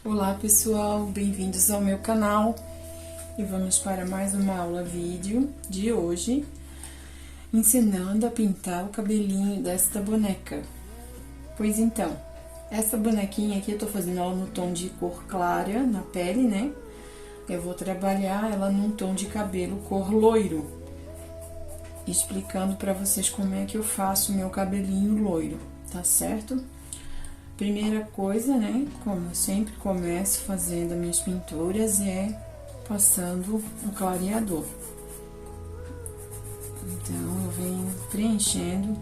Olá pessoal, bem-vindos ao meu canal e vamos para mais uma aula vídeo de hoje ensinando a pintar o cabelinho desta boneca. Pois então, essa bonequinha aqui eu tô fazendo ela no tom de cor clara na pele, né? Eu vou trabalhar ela num tom de cabelo cor loiro, explicando para vocês como é que eu faço o meu cabelinho loiro, tá certo? Primeira coisa, né, como eu sempre começo fazendo as minhas pinturas, é passando um clareador. Então, eu venho preenchendo.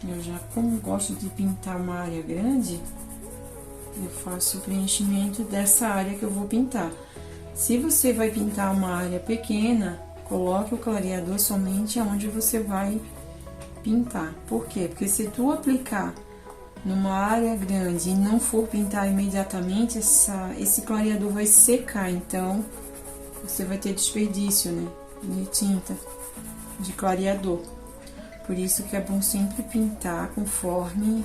Eu já, como gosto de pintar uma área grande, eu faço o preenchimento dessa área que eu vou pintar. Se você vai pintar uma área pequena, coloque o clareador somente onde você vai pintar. Por quê? Porque se tu aplicar numa área grande e não for pintar imediatamente, esse clareador vai secar, então você vai ter desperdício, né, de tinta, de clareador. Por isso que é bom sempre pintar conforme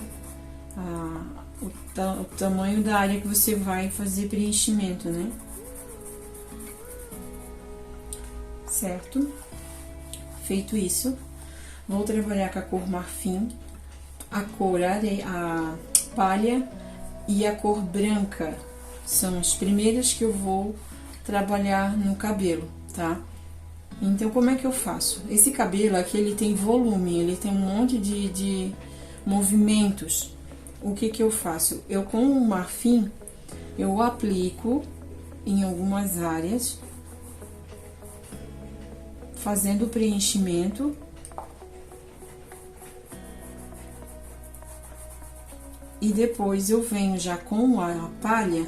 o tamanho da área que você vai fazer preenchimento, né? Certo? Feito isso, vou trabalhar com a cor marfim, a cor a palha e a cor branca. São as primeiras que eu vou trabalhar no cabelo, tá? Então, como é que eu faço? Esse cabelo aqui, ele tem volume, ele tem um monte de movimentos. O que que eu faço? Eu, com o marfim, eu aplico em algumas áreas, fazendo o preenchimento. E depois eu venho já com a palha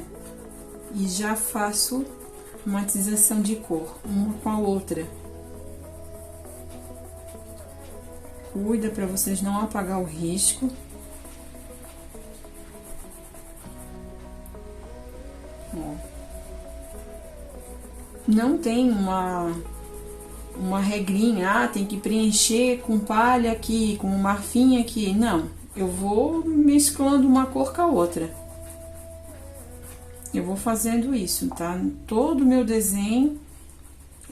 e já faço matização de cor, uma com a outra. Cuida para vocês não apagar o risco. Ó. Não tem uma regrinha, tem que preencher com palha aqui, com marfim aqui. Não, eu vou mesclando uma cor com a outra. Eu vou fazendo isso, tá? Todo o meu desenho,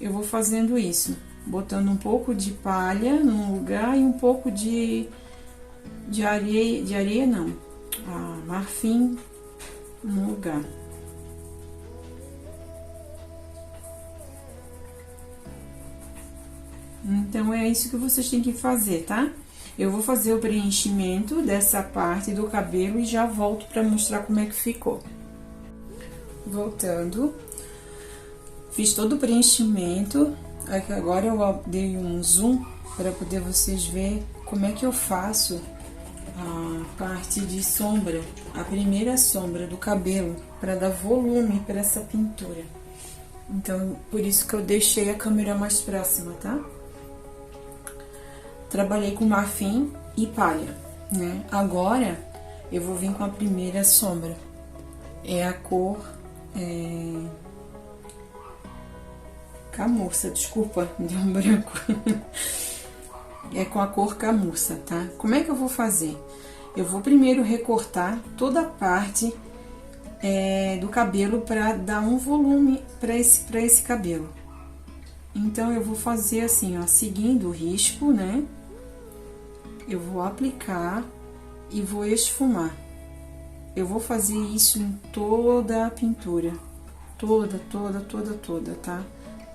eu vou fazendo isso. Botando um pouco de palha num lugar e um pouco de areia não, marfim num lugar. Então, é isso que vocês têm que fazer, tá? Eu vou fazer o preenchimento dessa parte do cabelo e já volto pra mostrar como é que ficou. Voltando, fiz todo o preenchimento. Aqui agora eu dei um zoom para poder vocês verem como é que eu faço a parte de sombra, a primeira sombra do cabelo, para dar volume para essa pintura. Então, por isso que eu deixei a câmera mais próxima, tá? Trabalhei com marfim e palha, né? Agora, eu vou vir com a primeira sombra. É a cor... camurça, desculpa, deu um branco. É com a cor camurça, tá? Como é que eu vou fazer? Eu vou primeiro recortar toda a parte do cabelo para dar um volume para esse cabelo. Então, eu vou fazer assim, ó, seguindo o risco, né? Eu vou aplicar e vou esfumar. Eu vou fazer isso em toda a pintura. Toda, tá?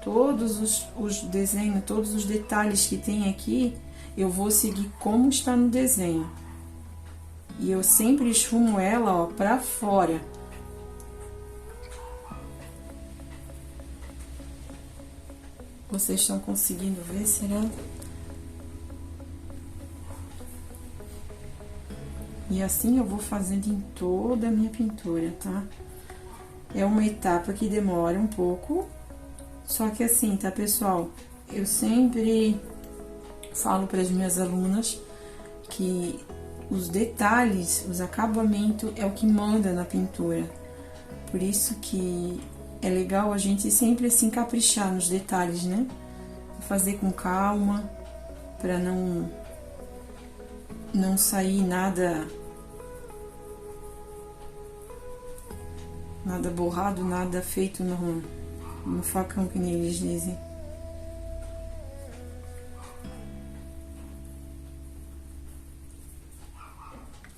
Todos os desenhos, todos os detalhes que tem aqui, eu vou seguir como está no desenho. E eu sempre esfumo ela, ó, pra fora. Vocês estão conseguindo ver, será? E assim eu vou fazendo em toda a minha pintura, tá? É uma etapa que demora um pouco, só que assim, tá, pessoal? Eu sempre falo para as minhas alunas que os detalhes, os acabamentos é o que manda na pintura. Por isso que é legal a gente sempre assim caprichar nos detalhes, né? Fazer com calma, para não sair nada borrado, nada feito no facão, que nem eles dizem.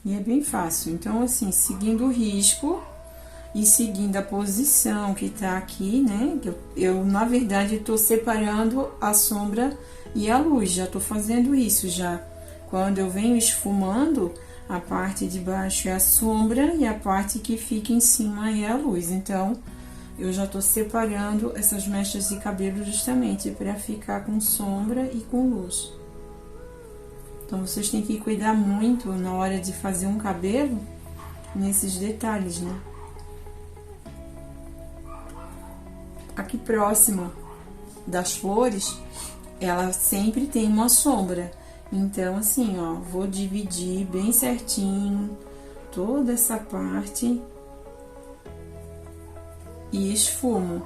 E é bem fácil. Então, assim, seguindo o risco e seguindo a posição que tá aqui, né? Eu na verdade, tô separando a sombra e a luz. Já tô fazendo isso já. Quando eu venho esfumando, a parte de baixo é a sombra e a parte que fica em cima é a luz. Então, eu já tô separando essas mechas de cabelo justamente para ficar com sombra e com luz. Então, vocês têm que cuidar muito na hora de fazer um cabelo, nesses detalhes, né? Aqui próximo das flores, ela sempre tem uma sombra. Então, assim, ó, vou dividir bem certinho toda essa parte e esfumo.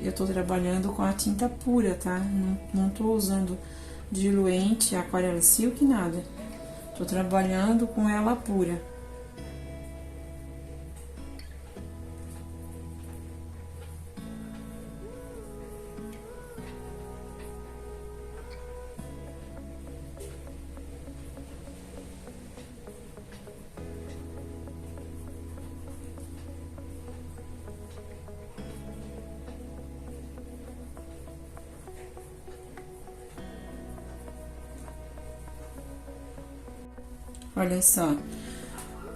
Eu tô trabalhando com a tinta pura, tá? Não tô usando diluente, aquarela silk, nada. Tô trabalhando com ela pura. Olha só,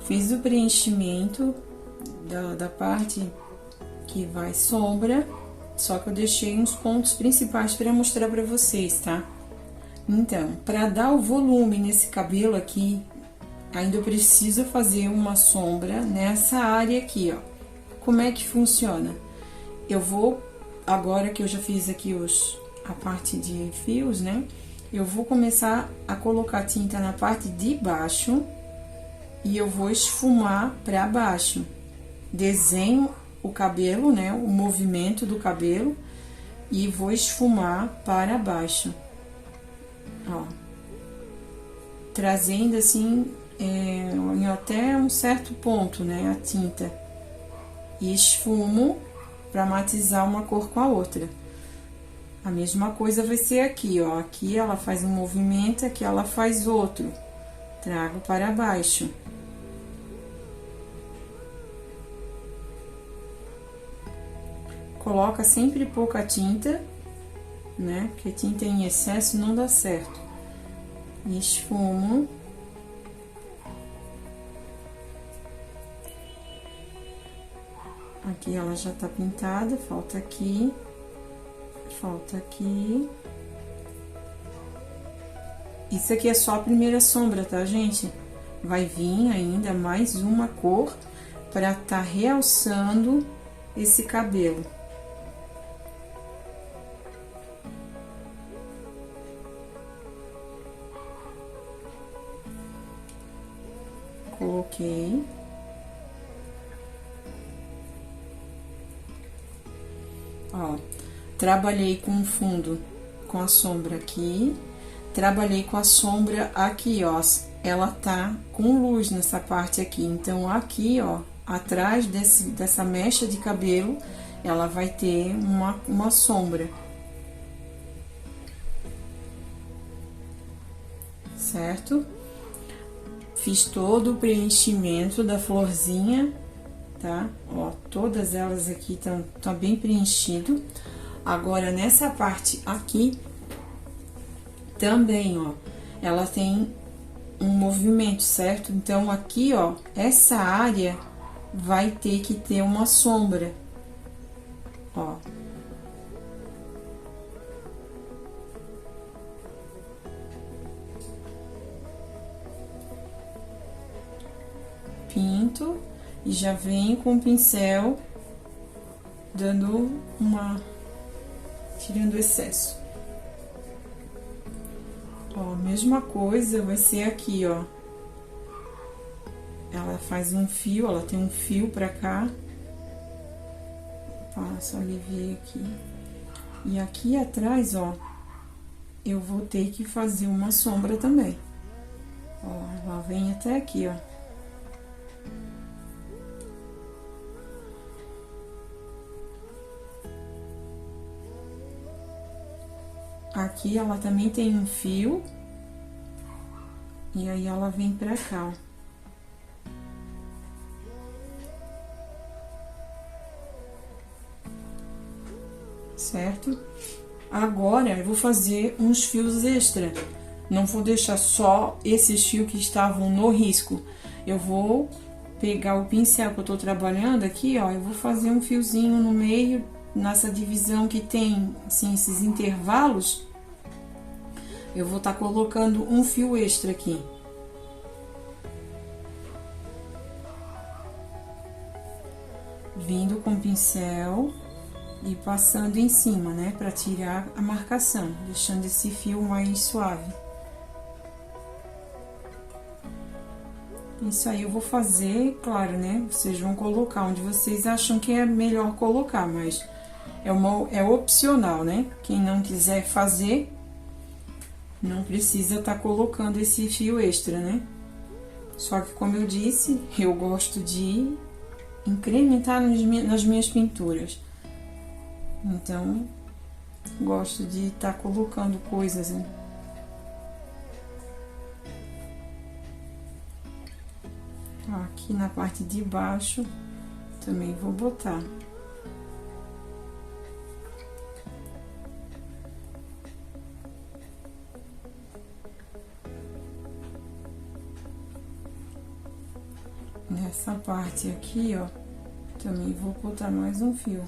fiz o preenchimento da parte que vai sombra, só que eu deixei uns pontos principais para mostrar para vocês, tá? Então, para dar o volume nesse cabelo aqui, ainda eu preciso fazer uma sombra nessa área aqui, ó. Como é que funciona? Eu vou, agora que eu já fiz aqui a parte de fios, né? Eu vou começar a colocar tinta na parte de baixo e eu vou esfumar para baixo. Desenho o cabelo, né? O movimento do cabelo e vou esfumar para baixo. Ó. Trazendo assim, em até um certo ponto, né? A tinta. E esfumo para matizar uma cor com a outra. A mesma coisa vai ser aqui, ó. Aqui ela faz um movimento, aqui ela faz outro. Trago para baixo. Coloca sempre pouca tinta, né? Porque tinta em excesso não dá certo. Esfumo. Aqui ela já tá pintada, falta aqui. Falta aqui. Isso aqui é só a primeira sombra, tá, gente? Vai vir ainda mais uma cor pra tá realçando esse cabelo. Coloquei. Ó. Trabalhei com o fundo, com a sombra aqui, trabalhei com a sombra aqui, ó, ela tá com luz nessa parte aqui, então aqui, ó, atrás dessa mecha de cabelo, ela vai ter uma sombra. Certo? Fiz todo o preenchimento da florzinha, tá? Ó, todas elas aqui tá bem preenchido. Agora, nessa parte aqui, também, ó, ela tem um movimento, certo? Então, aqui, ó, essa área vai ter que ter uma sombra. ó. Pinto e já venho com o pincel dando tirando o excesso. Ó, mesma coisa vai ser aqui, ó. Ela faz um fio, ela tem um fio pra cá. Passo, aliviei aqui. E aqui atrás, ó, eu vou ter que fazer uma sombra também. Ó, ela vem até aqui, ó. Aqui ela também tem um fio. E aí ela vem pra cá, ó. Certo? Agora, eu vou fazer uns fios extra. Não vou deixar só esses fios que estavam no risco. Eu vou pegar o pincel que eu tô trabalhando aqui, ó. Eu vou fazer um fiozinho no meio, nessa divisão que tem, assim, esses intervalos. Eu vou estar colocando um fio extra aqui. Vindo com o pincel e passando em cima, né, para tirar a marcação, deixando esse fio mais suave. Isso aí eu vou fazer, claro, né, vocês vão colocar onde vocês acham que é melhor colocar, mas é opcional, né? Quem não quiser fazer, não precisa estar colocando esse fio extra, né? Só que, como eu disse, eu gosto de incrementar nas minhas pinturas. Então, gosto de estar colocando coisas, né? Aqui na parte de baixo, também vou botar. Nessa parte aqui, ó, também vou botar mais um fio.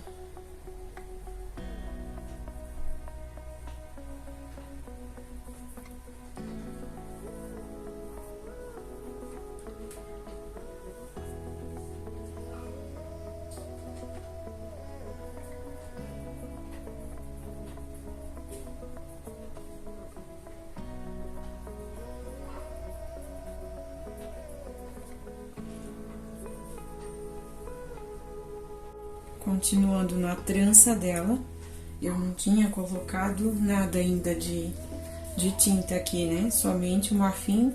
Continuando na trança dela, eu não tinha colocado nada ainda de tinta aqui, né? Somente o marfim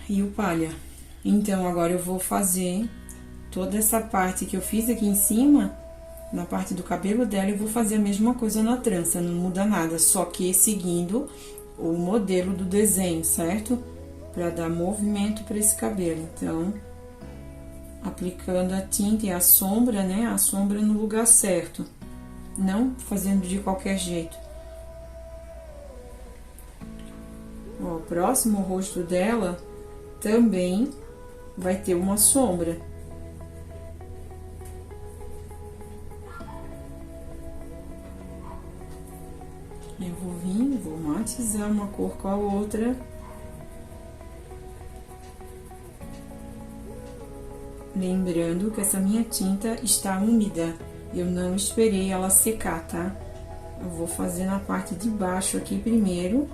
e o palha. Então, agora eu vou fazer toda essa parte que eu fiz aqui em cima, na parte do cabelo dela, eu vou fazer a mesma coisa na trança, não muda nada, só que seguindo o modelo do desenho, certo? Pra dar movimento pra esse cabelo. Então, aplicando a tinta e a sombra, né? A sombra no lugar certo, não fazendo de qualquer jeito. Ó, o próximo rosto dela também vai ter uma sombra. Eu vou vir, vou matizar uma cor com a outra. Lembrando que essa minha tinta está úmida, eu não esperei ela secar, tá? Eu vou fazer na parte de baixo aqui primeiro,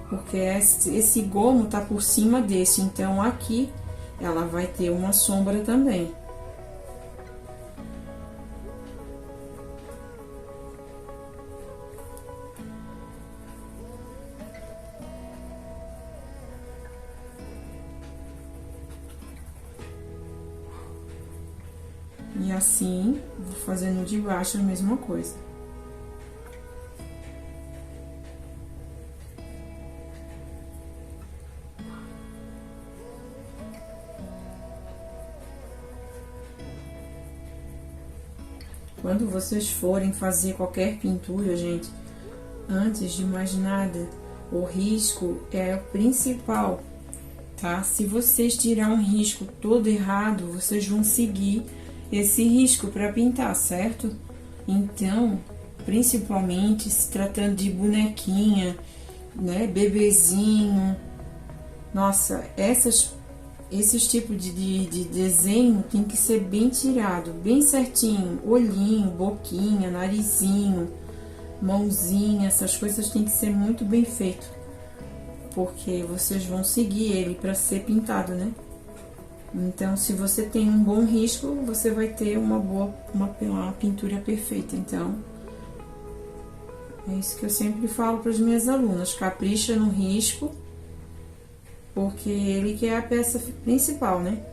porque esse gomo tá por cima desse, então aqui ela vai ter uma sombra também. E assim, vou fazendo de baixo a mesma coisa. Quando vocês forem fazer qualquer pintura, gente, antes de mais nada, o risco é o principal, tá? Se vocês tirar um risco todo errado, vocês vão seguir esse risco para pintar, certo? Então, principalmente se tratando de bonequinha, né, bebezinho, nossa, esses tipos de desenho tem que ser bem tirado, bem certinho, olhinho, boquinha, narizinho, mãozinha, essas coisas tem que ser muito bem feito, porque vocês vão seguir ele para ser pintado, né? Então, se você tem um bom risco, você vai ter uma pintura perfeita. Então, é isso que eu sempre falo para as minhas alunas: capricha no risco, porque ele que é a peça principal, né?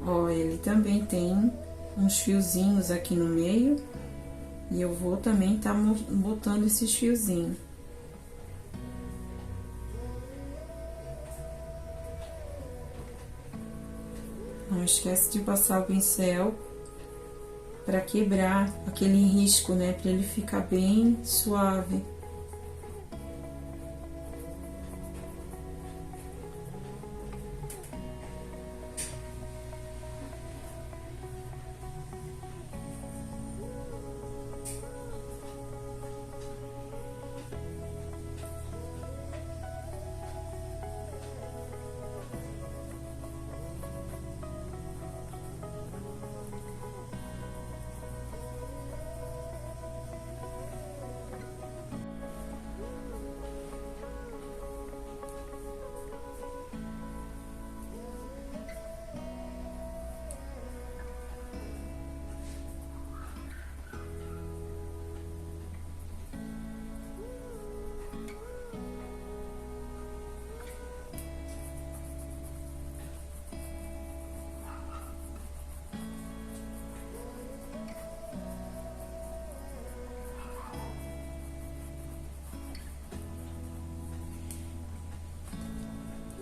Ó, ele também tem uns fiozinhos aqui no meio, e eu vou também tá botando esses fiozinhos. Não esquece de passar o pincel para quebrar aquele risco, né? Para ele ficar bem suave.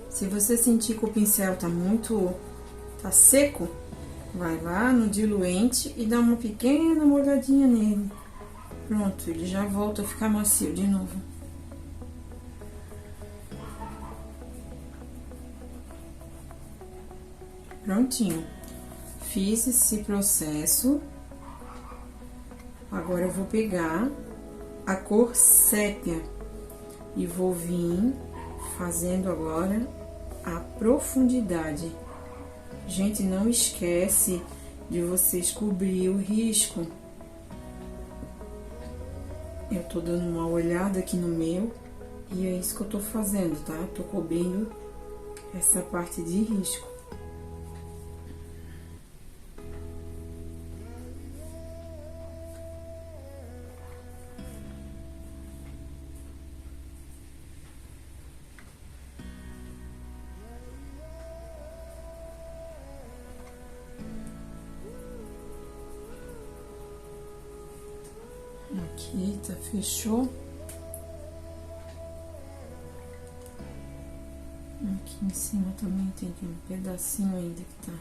Se você sentir que o pincel tá seco, vai lá no diluente e dá uma pequena molhadinha nele. Pronto, ele já volta a ficar macio de novo. Prontinho. Fiz esse processo. Agora eu vou pegar a cor sépia e vou vir fazendo agora a profundidade. Gente, não esquece de vocês cobrir o risco. Eu tô dando uma olhada aqui no meu e é isso que eu tô fazendo, tá? Tô cobrindo essa parte de risco. Aqui tá, fechou. Aqui em cima também tem um pedacinho ainda que tá.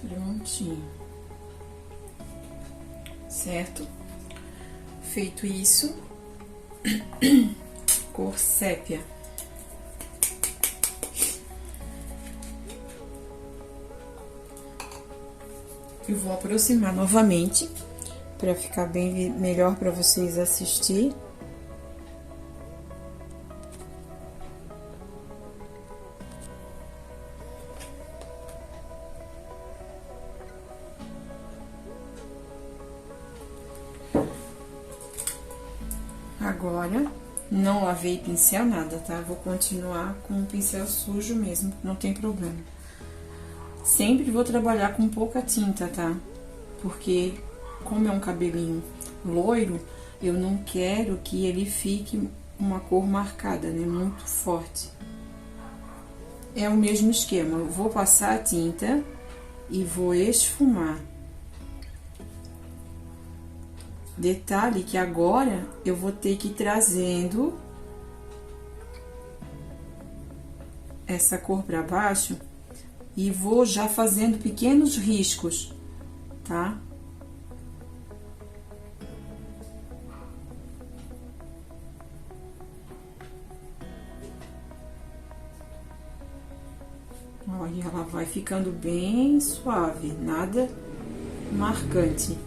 Prontinho. Certo? Feito isso, cor sépia. Eu vou aproximar novamente para ficar bem melhor para vocês assistir. Agora, não lavei pincel nada, tá? Vou continuar com o pincel sujo mesmo, não tem problema. Sempre vou trabalhar com pouca tinta, tá? Porque, como é um cabelinho loiro, eu não quero que ele fique uma cor marcada, né? Muito forte. É o mesmo esquema, eu vou passar a tinta e vou esfumar. Detalhe que agora eu vou ter que ir trazendo essa cor para baixo e vou já fazendo pequenos riscos, tá? Olha, ela vai ficando bem suave, nada marcante.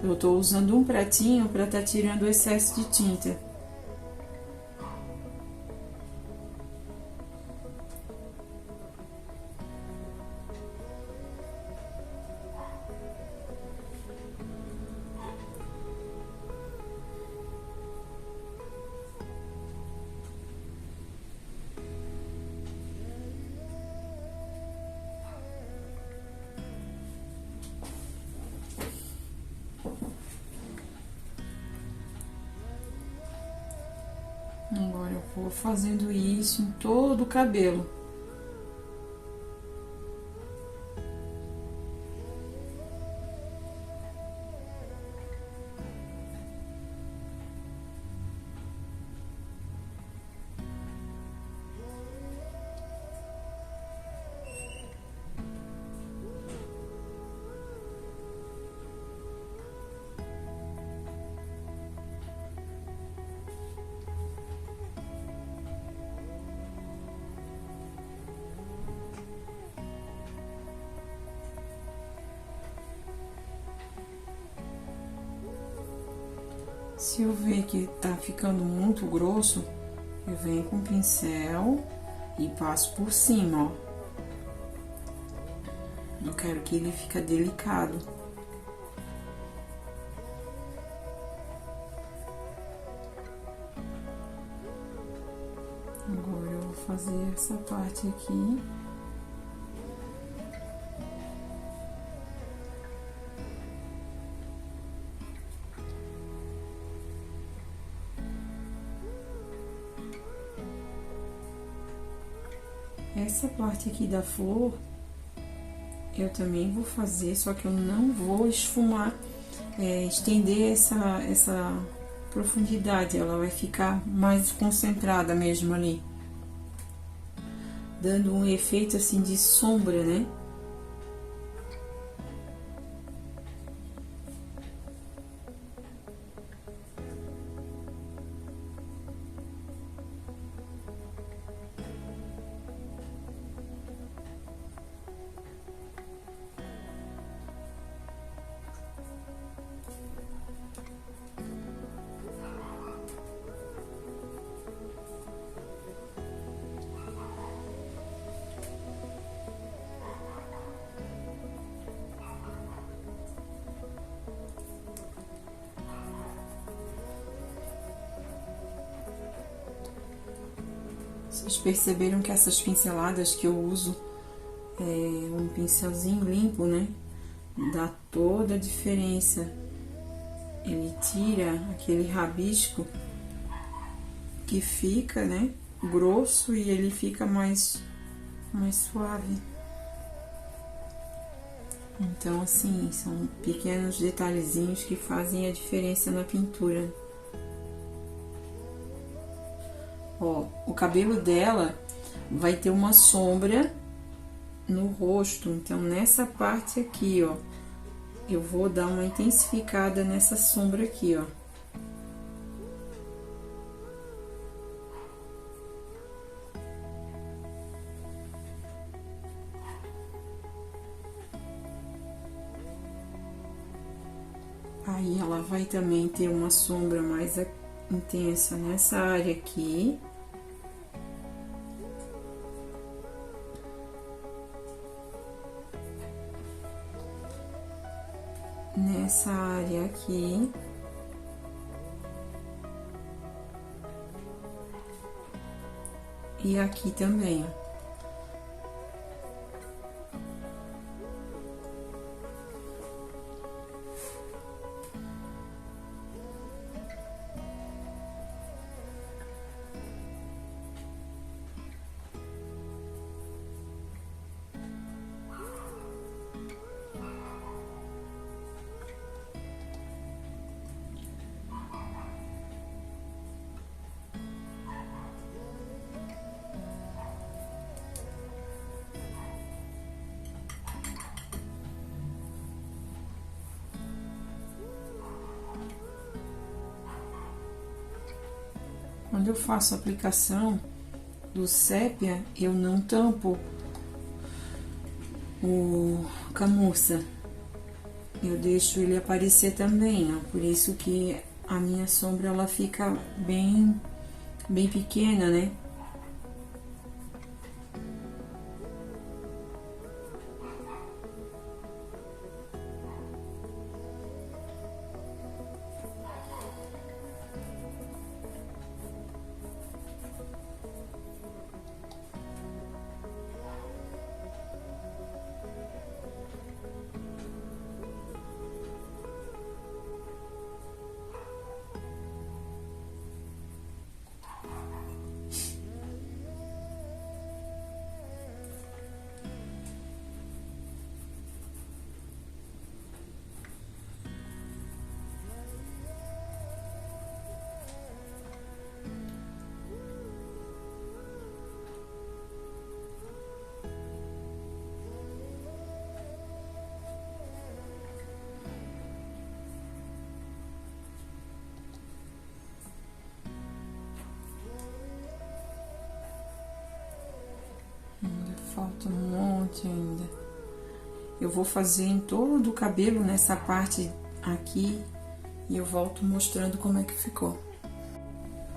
Eu tô usando um pratinho para tá tirando o excesso de tinta. Agora eu vou fazendo isso em todo o cabelo. Se eu ver que tá ficando muito grosso, eu venho com o pincel e passo por cima, ó. Eu quero que ele fique delicado. Agora eu vou fazer essa parte aqui. Essa parte aqui da flor, eu também vou fazer, só que eu não vou esfumar, estender essa profundidade, ela vai ficar mais concentrada mesmo ali. Dando um efeito assim de sombra, né? Vocês perceberam que essas pinceladas que eu uso um pincelzinho limpo, né? Dá toda a diferença. Ele tira aquele rabisco que fica, né? Grosso e ele fica mais suave. Então, assim, são pequenos detalhezinhos que fazem a diferença na pintura. Ó, o cabelo dela vai ter uma sombra no rosto, então nessa parte aqui, ó, eu vou dar uma intensificada nessa sombra aqui, ó. Aí ela vai também ter uma sombra mais intensa nessa área aqui. Nessa área aqui. E aqui também, ó. Quando eu faço a aplicação do sépia, eu não tampo o camurça. Eu deixo ele aparecer também, ó. Por isso que a minha sombra, ela fica bem pequena, né? Falta um monte ainda. Eu vou fazer em todo o cabelo, nessa parte aqui, e eu volto mostrando como é que ficou.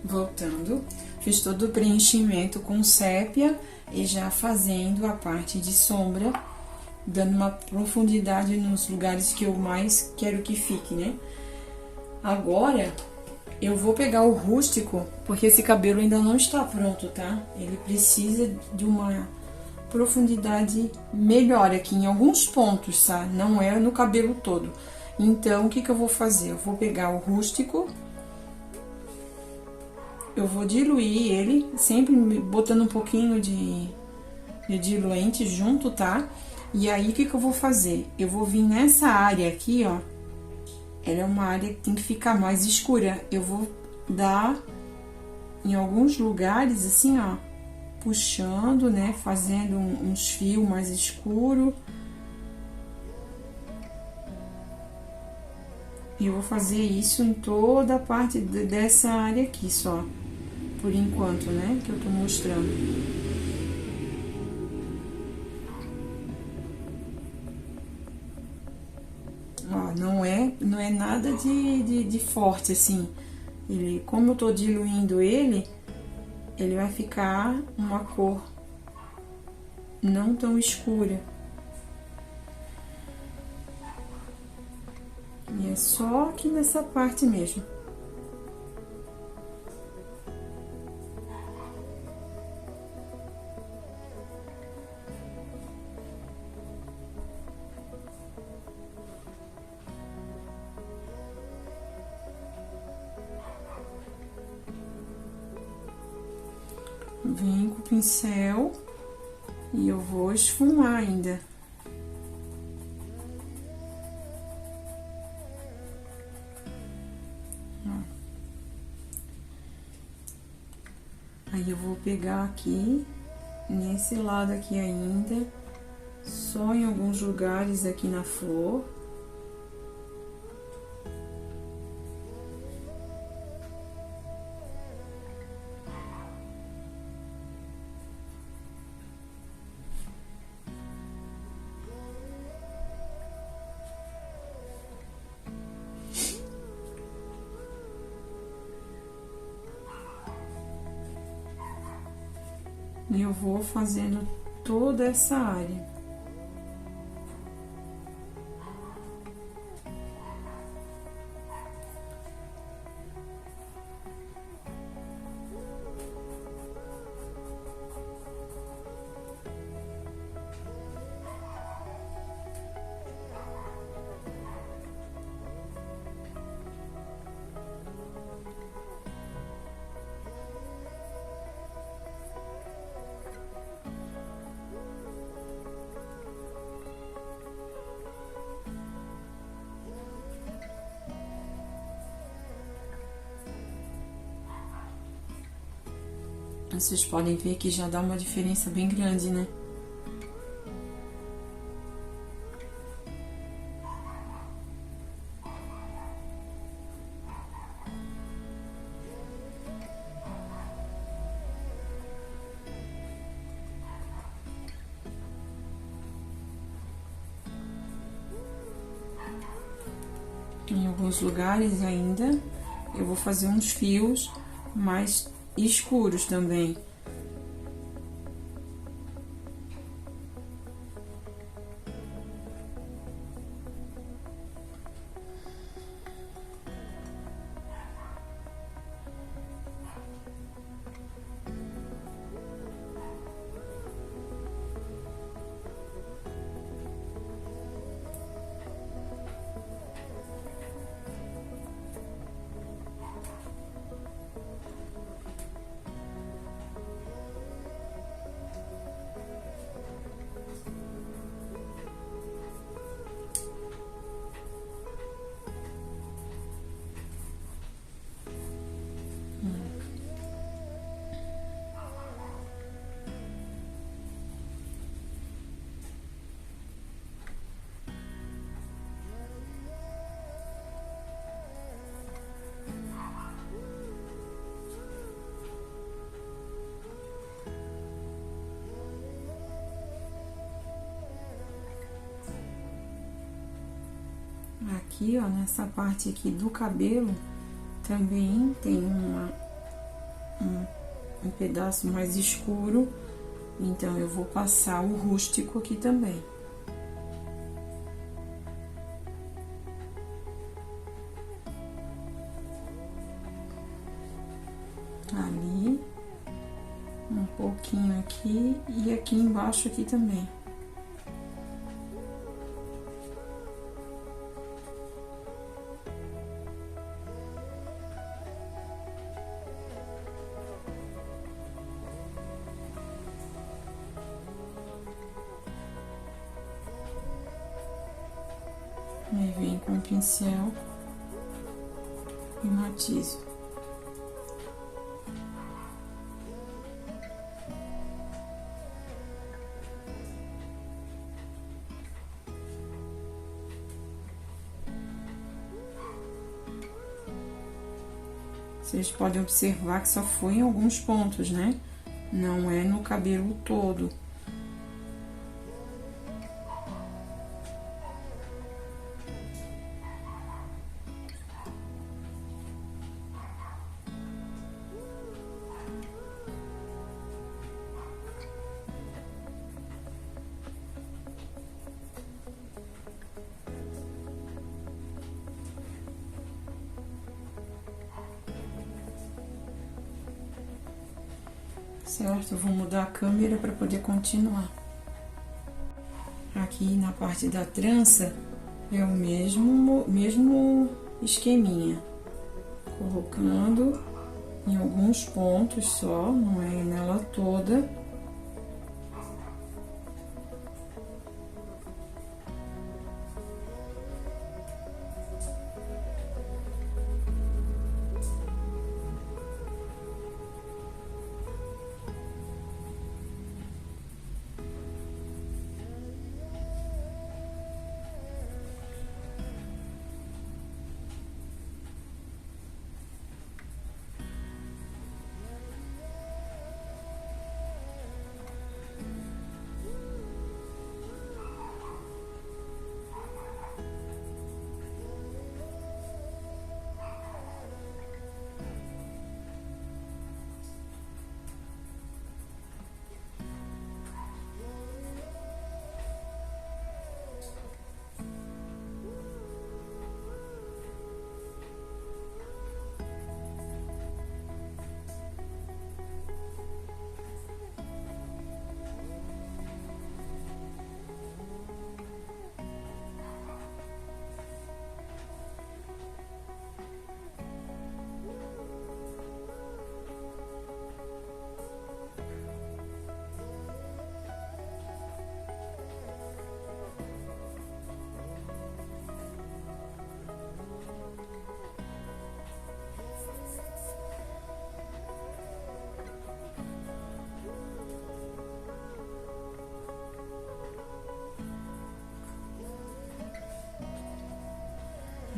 Voltando, fiz todo o preenchimento com sépia e já fazendo a parte de sombra, dando uma profundidade nos lugares que eu mais quero que fique, né? Agora, eu vou pegar o rústico, porque esse cabelo ainda não está pronto, tá? Ele precisa de uma profundidade melhor aqui em alguns pontos, tá? Não é no cabelo todo. Então, o que que eu vou fazer? Eu vou pegar o rústico, eu vou diluir ele, sempre botando um pouquinho de diluente junto, tá? E aí, o que que eu vou fazer? Eu vou vir nessa área aqui, ó. Ela é uma área que tem que ficar mais escura. Eu vou dar em alguns lugares, assim, ó, puxando, né? Fazendo uns fios mais escuros. E eu vou fazer isso em toda a parte dessa área aqui, só. Por enquanto, né? Que eu tô mostrando. Ó, não é nada de forte, assim. Ele, como eu tô diluindo ele vai ficar uma cor não tão escura. E é só aqui nessa parte mesmo. Venho com o pincel e eu vou esfumar ainda. Ó. Aí eu vou pegar aqui, nesse lado aqui ainda, só em alguns lugares aqui na flor. E eu vou fazendo toda essa área. Vocês podem ver que já dá uma diferença bem grande, né? Em alguns lugares ainda eu vou fazer uns fios mais escuros também. Aqui, ó, nessa parte aqui do cabelo, também tem um pedaço mais escuro, então eu vou passar o rústico aqui também. Ali, um pouquinho aqui e aqui embaixo aqui também. Aí vem com o pincel e matizo. Vocês podem observar que só foi em alguns pontos, né? Não é no cabelo todo. Certo? Eu vou mudar a câmera para poder continuar. Aqui na parte da trança é o mesmo esqueminha, colocando em alguns pontos só, não é nela toda.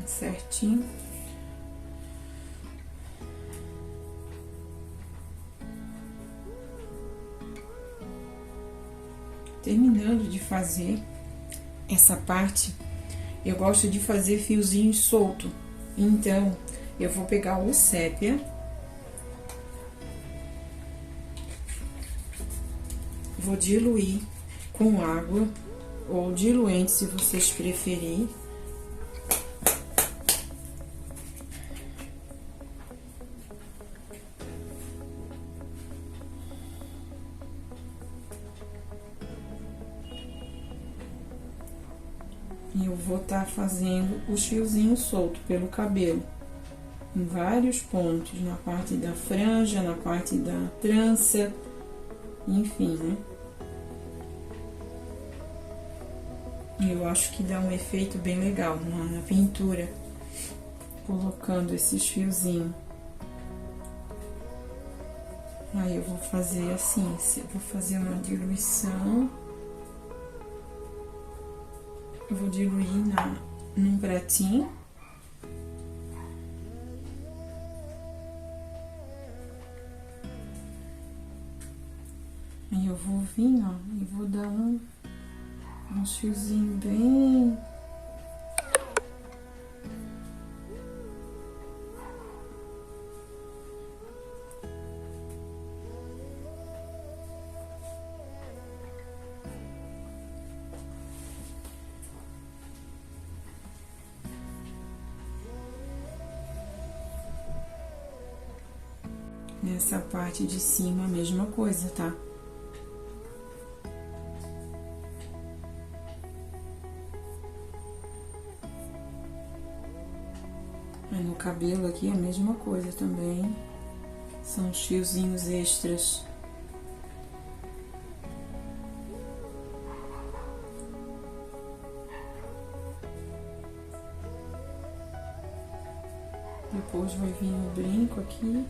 Certinho. Terminando de fazer essa parte, eu gosto de fazer fiozinho solto. Então, eu vou pegar o sépia. Vou diluir com água ou diluente, se vocês preferirem. E eu vou estar fazendo os fiozinhos soltos pelo cabelo, em vários pontos, na parte da franja, na parte da trança, enfim, né? Eu acho que dá um efeito bem legal na pintura, colocando esses fiozinhos. Aí eu vou fazer assim, vou fazer uma diluição. Eu vou diluir num pratinho. Aí eu vou vir, ó, e vou dar uns fiozinhos bem... Nessa parte de cima, a mesma coisa, tá? Aí no cabelo aqui, a mesma coisa também. São os fiozinhos extras. Depois vai vir o brinco aqui.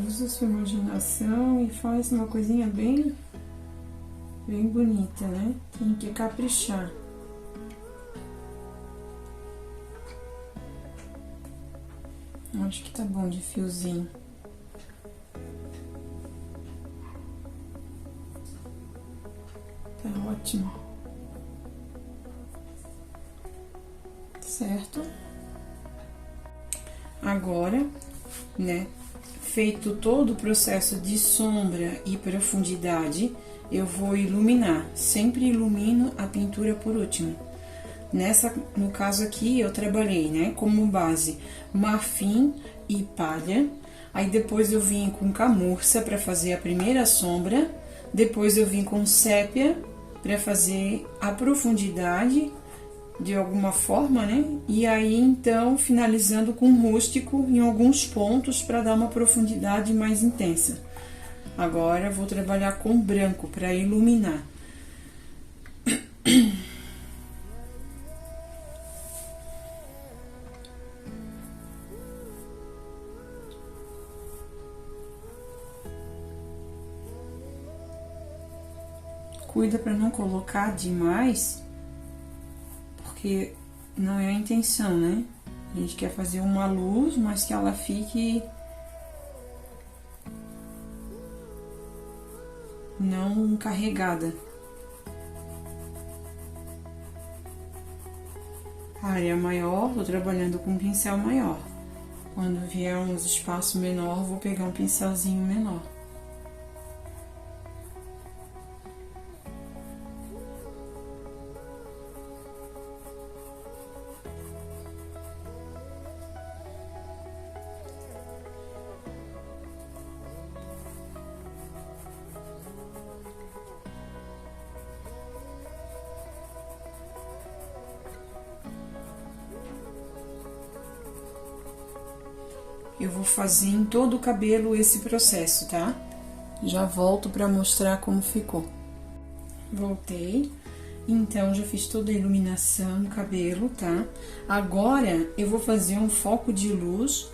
Usa sua imaginação e faz uma coisinha bem bonita, né? Tem que caprichar. Acho que tá bom de fiozinho. Tá ótimo. Certo? Agora, né? Feito todo o processo de sombra e profundidade, eu vou iluminar. Sempre ilumino a pintura por último. No caso aqui, eu trabalhei, né, como base marfim e palha. Aí depois eu vim com camurça para fazer a primeira sombra. Depois eu vim com sépia para fazer a profundidade de alguma forma, né? E aí, então, finalizando com rústico em alguns pontos para dar uma profundidade mais intensa. Agora, vou trabalhar com branco para iluminar. Cuida para não colocar demais, porque não é a intenção, né? A gente quer fazer uma luz, mas que ela fique não carregada. A área maior, tô trabalhando com um pincel maior. Quando vier uns espaço menor, vou pegar um pincelzinho menor. Eu vou fazer em todo o cabelo esse processo, tá? Já volto para mostrar como ficou. Voltei. Então, já fiz toda a iluminação no cabelo, tá? Agora, eu vou fazer um foco de luz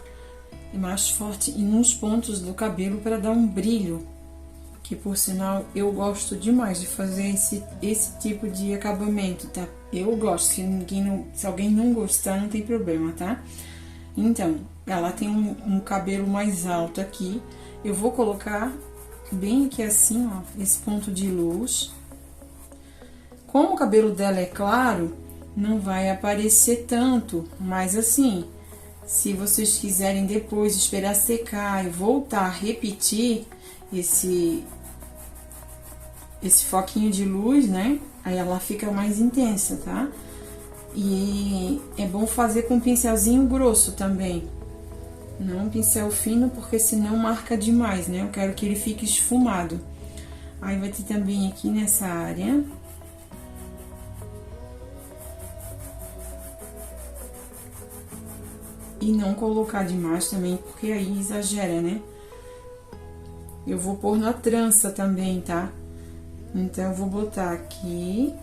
mais forte em uns pontos do cabelo para dar um brilho. Que, por sinal, eu gosto demais de fazer esse tipo de acabamento, tá? Eu gosto. Se alguém não gostar, não tem problema, tá? Então, ela tem um cabelo mais alto aqui. Eu vou colocar bem aqui assim, ó, esse ponto de luz. Como o cabelo dela é claro, não vai aparecer tanto, mas assim, se vocês quiserem depois esperar secar e voltar a repetir esse foquinho de luz, né? Aí ela fica mais intensa, tá? E é bom fazer com um pincelzinho grosso também. Não um pincel fino, porque senão marca demais, né? Eu quero que ele fique esfumado. Aí vai ter também aqui nessa área. E não colocar demais também, porque aí exagera, né? Eu vou pôr na trança também, tá? Então, eu vou botar aqui.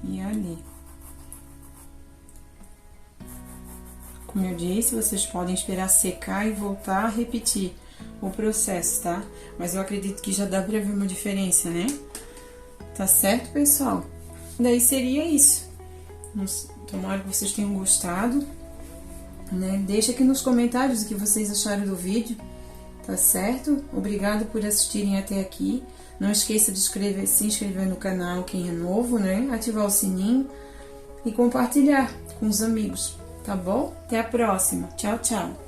E ali. Como eu disse, vocês podem esperar secar e voltar a repetir o processo, tá? Mas eu acredito que já dá pra ver uma diferença, né? Tá certo, pessoal? Daí seria isso. Tomara que vocês tenham gostado, né? Deixa aqui nos comentários o que vocês acharam do vídeo, tá certo? Obrigado por assistirem até aqui. Não esqueça de se inscrever no canal quem é novo, né? Ativar o sininho e compartilhar com os amigos, tá bom? Até a próxima. Tchau, tchau.